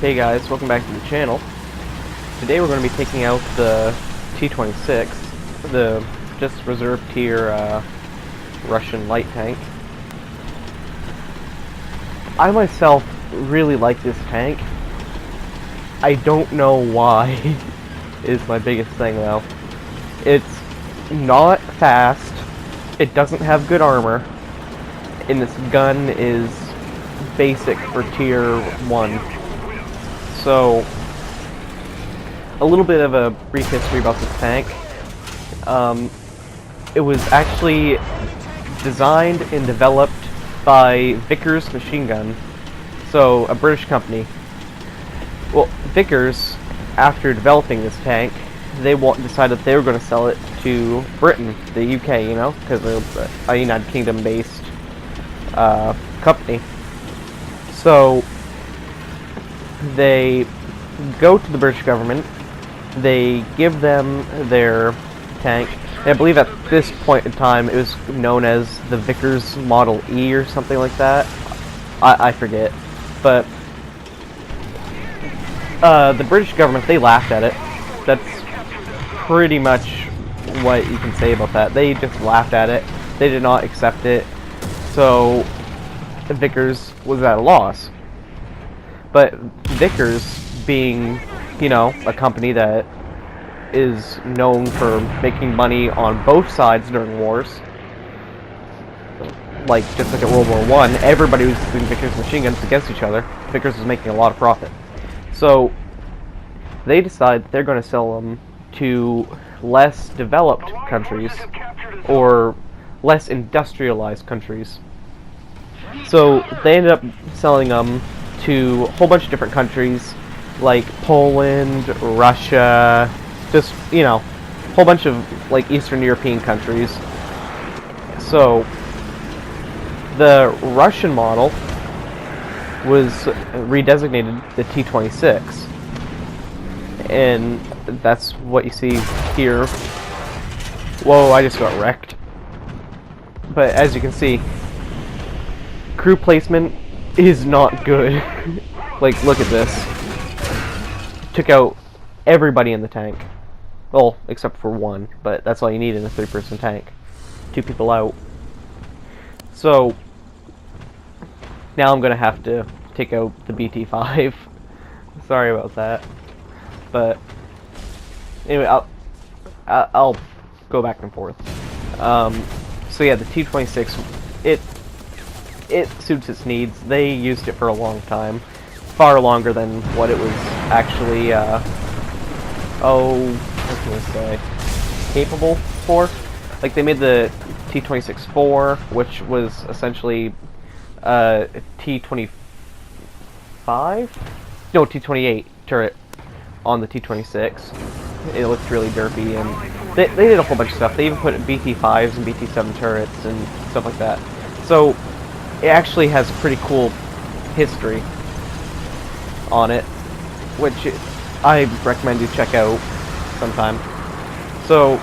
Hey guys, welcome back to the channel. Today we're going to be taking out the T-26, the just reserve tier Russian light tank. I myself really like this tank. I don't know why is my biggest thing though. It's not fast, it doesn't have good armor, and this gun is basic for tier 1. So, a little bit of a brief history about this tank. It was actually designed and developed by Vickers Machine Gun, so a British company. Well, Vickers, after developing this tank, they decided they were going to sell it to Britain, the UK, you know, because they're a United Kingdom-based company. So they go to the British government, they give them their tank, and I believe at this point in time it was known as the Vickers Model E or something like that. I forget. But the British government, they laughed at it. That's pretty much what you can say about that. They just laughed at it. They did not accept it. So Vickers was at a loss. But Vickers, being, you know, a company that is known for making money on both sides during wars, like just like at World War I, everybody was using Vickers machine guns against each other. Vickers was making a lot of profit. So they decide they're going to sell them to less developed countries, or less industrialized countries. So they ended up selling them to a whole bunch of different countries, like Poland, Russia, just, you know, a whole bunch of, like, Eastern European countries. So, the Russian model was redesignated the T-26, and that's what you see here. Whoa, I just got wrecked. But as you can see, crew placement is not good. Like, look at this. Took out everybody in the tank. Well, except for one, but that's all you need in a 3-person tank. 2 people out. So, now I'm gonna have to take out the BT-5. Sorry about that. But, anyway, I'll go back and forth. So yeah, the T-26, it suits its needs. They used it for a long time. Far longer than what it was actually, what can I say, capable for. Like, they made the T-26-4, which was essentially, T-25? No, T-28 turret on the T-26. It looked really derpy, and they did a whole bunch of stuff. They even put BT-5s and BT-7 turrets and stuff like that. So, it actually has a pretty cool history on it, which I recommend you check out sometime. So,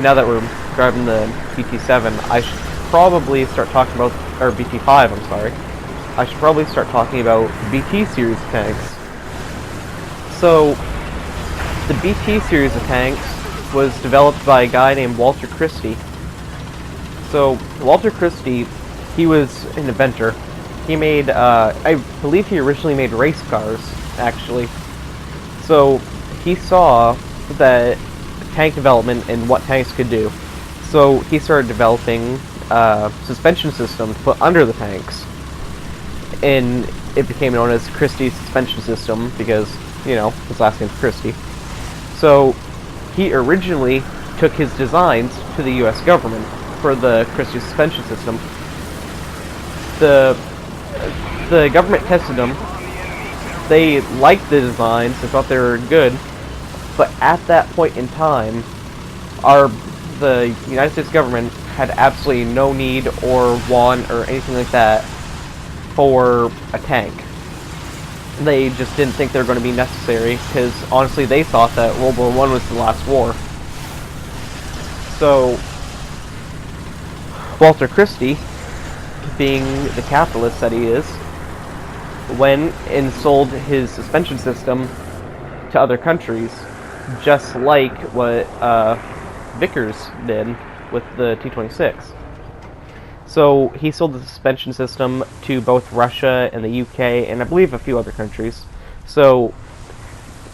now that we're driving the BT-7, I should probably start talking about, or BT-5, I'm sorry. I should probably start talking about BT series tanks. So, the BT series of tanks was developed by a guy named Walter Christie. So, Walter Christie, he was an inventor. He made, I believe he originally made race cars, actually. So, he saw that tank development and what tanks could do. So, he started developing a suspension system to put under the tanks. And it became known as Christie's suspension system because, you know, his last name's Christie. So, he originally took his designs to the US government for the Christie suspension system. The government tested them. They liked the designs, they thought they were good, but at that point in time, the United States government had absolutely no need or want or anything like that for a tank. They just didn't think they were going to be necessary, because honestly they thought that World War I was the last war. So, Walter Christie, being the capitalist that he is, went and sold his suspension system to other countries, just like what Vickers did with the T-26. So he sold the suspension system to both Russia and the UK, and I believe a few other countries. So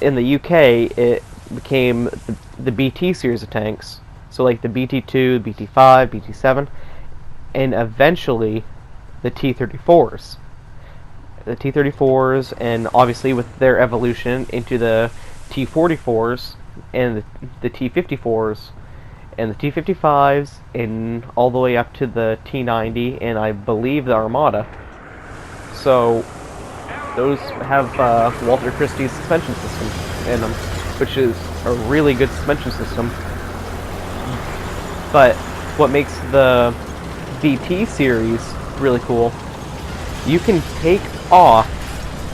in the UK, it became the BT series of tanks. So like the BT2, BT5, BT7, and eventually the T-34s. The T-34s, and obviously with their evolution into the T-44s and the T-54s and the T-55s and all the way up to the T-90 and I believe the Armada. So those have Walter Christie's suspension system in them, which is a really good suspension system. But what makes the BT series really cool, you can take off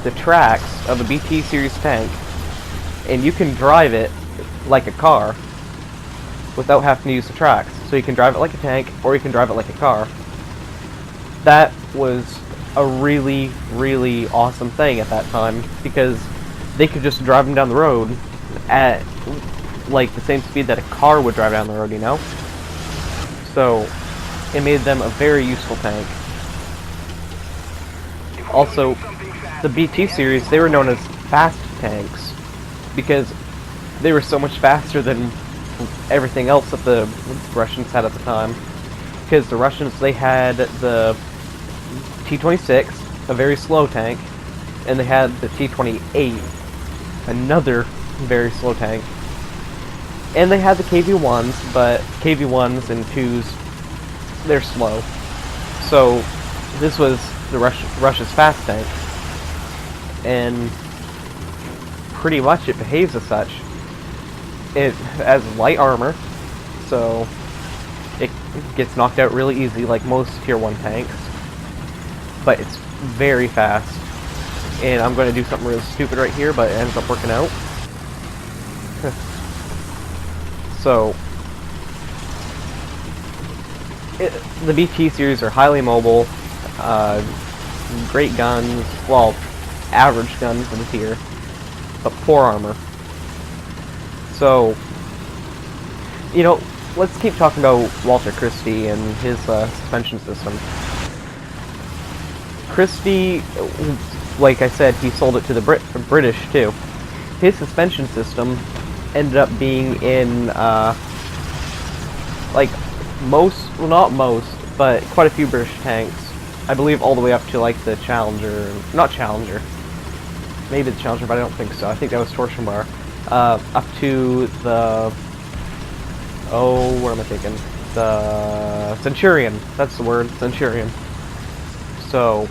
the tracks of a BT series tank and you can drive it like a car without having to use the tracks. So you can drive it like a tank or you can drive it like a car. That was a really, really awesome thing at that time, because they could just drive them down the road at like the same speed that a car would drive down the road, you know? So it made them a very useful tank. Also, the BT series, they were known as fast tanks because they were so much faster than everything else that the Russians had at the time. Because the Russians, they had the T-26, a very slow tank, and they had the T-28, another very slow tank. And they had the KV-1s, but KV-1s and 2s, they're slow. So this was the Russia's fast tank, and pretty much it behaves as such. It has light armor, so it gets knocked out really easy like most Tier 1 tanks, but it's very fast. And I'm going to do something really stupid right here, but it ends up working out. So the BT series are highly mobile, great guns, well, average guns for the tier, but poor armor. So, you know, let's keep talking about Walter Christie and his suspension system. Christie, like I said, he sold it to the British too. His suspension system ended up being in, like, most, well, not most, but quite a few British tanks. I believe all the way up to, like, the Challenger, not Challenger, maybe the Challenger, but I don't think so. I think that was torsion bar. Up to the, oh, what am I thinking? The Centurion, that's the word, Centurion. So,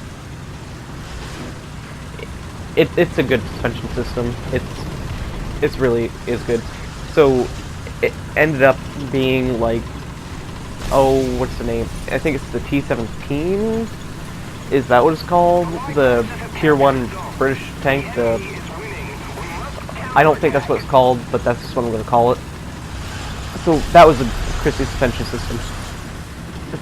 it's a good suspension system. It's really is good. So, it ended up being like, oh, what's the name? I think it's the T-17? Is that what it's called? The Tier 1 British tank, I don't think that's what it's called, but that's what I'm going to call it. So that was the Christie suspension system.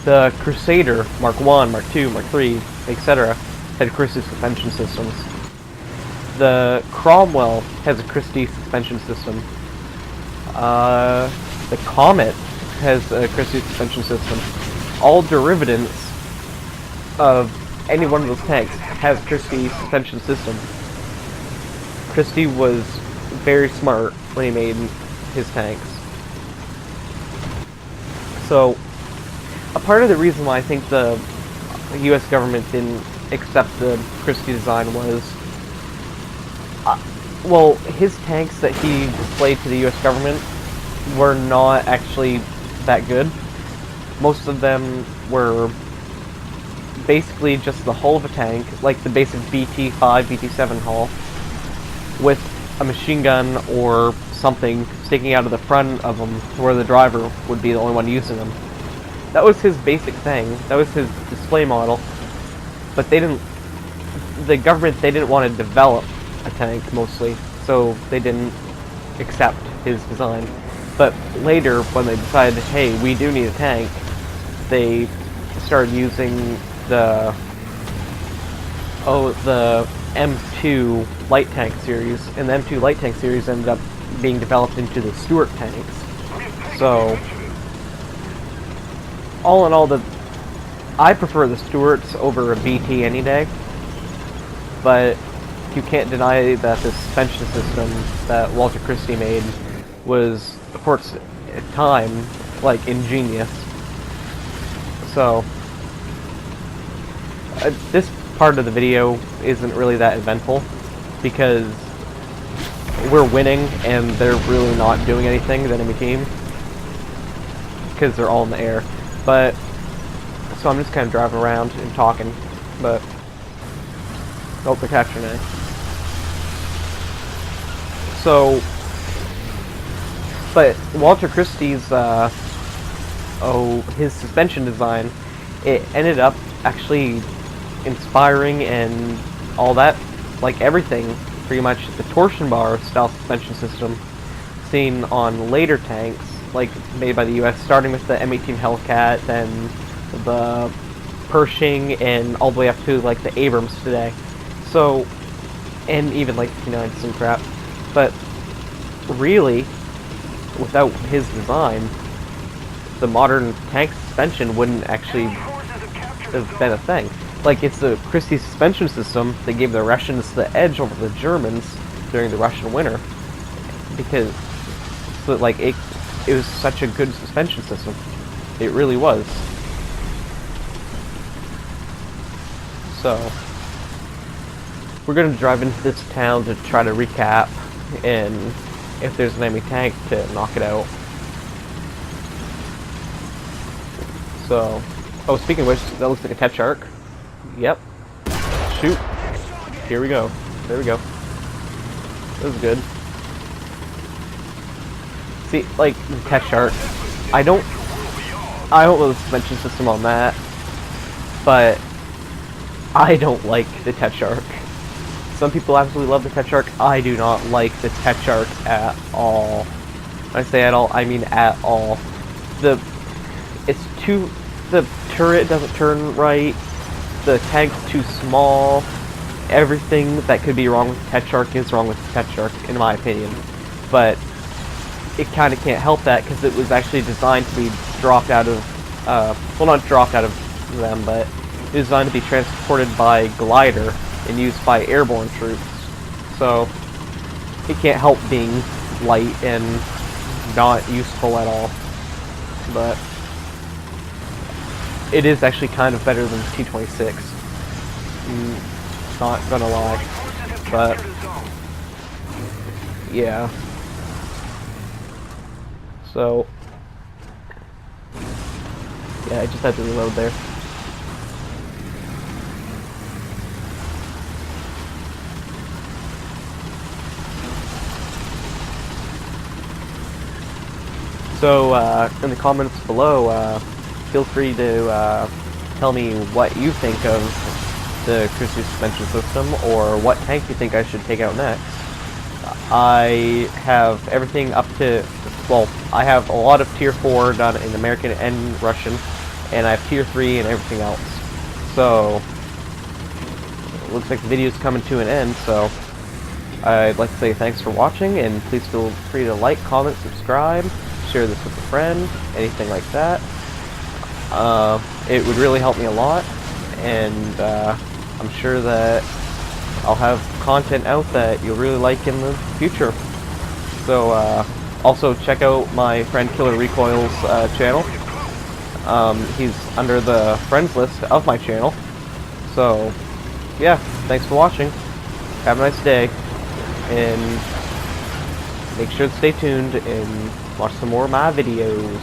The Crusader, Mark 1, Mark 2, Mark 3, etc. had Christie suspension systems. The Cromwell has a Christie suspension system. The Comet has a Christie suspension system. All derivatives of any one of those tanks has Christie suspension system. Christie was very smart when he made his tanks. So, a part of the reason why I think the US government didn't accept the Christie design was, well, his tanks that he displayed to the US government were not actually that good. Most of them were basically just the hull of a tank, like the basic BT-5, BT-7 hull, with a machine gun or something sticking out of the front of them where the driver would be the only one using them. That was his basic thing. That was his display model. But they didn't, the government, they didn't want to develop a tank mostly, so they didn't accept his design. But later, when they decided, hey, we do need a tank, they started using the oh, the M2 light tank series, and the M2 light tank series ended up being developed into the Stuart tanks. So, all in all, I prefer the Stuarts over a BT any day, but you can't deny that the suspension system that Walter Christie made was, of course, at the time, like, ingenious. So, this part of the video isn't really that eventful, because we're winning and they're really not doing anything, the enemy team, because they're all in the air. But, so I'm just kind of driving around and talking, but, oh, they're capturing it. So, but Walter Christie's, his suspension design, it ended up actually inspiring and all that, like everything, pretty much the torsion bar style suspension system seen on later tanks, like made by the US, starting with the M18 Hellcat, then the Pershing, and all the way up to like the Abrams today. So, and even like 59 some crap. But really, without his design, the modern tank suspension wouldn't actually have been a thing. Like, it's the Christie suspension system that gave the Russians the edge over the Germans during the Russian winter, because like it was such a good suspension system. It really was. So, we're going to drive into this town to try to recap, and if there's an enemy tank, to knock it out. So, oh, speaking of which, that looks like a Tet Shark. Yep. Shoot. Here we go. There we go. This is good. See, like, the Tet Shark, I don't know the suspension system on that, but I don't like the Tet Shark. Some people absolutely love the Tet Shark. I do not like the Tet Shark at all. When I say at all, I mean at all. The turret doesn't turn right. The tank's too small. Everything that could be wrong with the Tet Shark is wrong with the Tet Shark, in my opinion. But it kind of can't help that, because it was actually designed to be dropped out of, well, not dropped out of them, but it was designed to be transported by glider and used by airborne troops. So it can't help being light and not useful at all. But it is actually kind of better than the T-26. Not gonna lie. But yeah. So yeah, I just had to reload there. So, in the comments below, feel free to tell me what you think of the Christie suspension system, or what tank you think I should take out next. I have everything up to, well, I have a lot of Tier 4 done in American and Russian, and I have Tier 3 and everything else. So, it looks like the video's coming to an end, so I'd like to say thanks for watching, and please feel free to like, comment, subscribe, share this with a friend, anything like that. It would really help me a lot, and I'm sure that I'll have content out that you'll really like in the future. So also check out my friend Killer Recoil's channel. He's under the friends list of my channel. So yeah, thanks for watching. Have a nice day, and make sure to stay tuned and watch some more of my videos.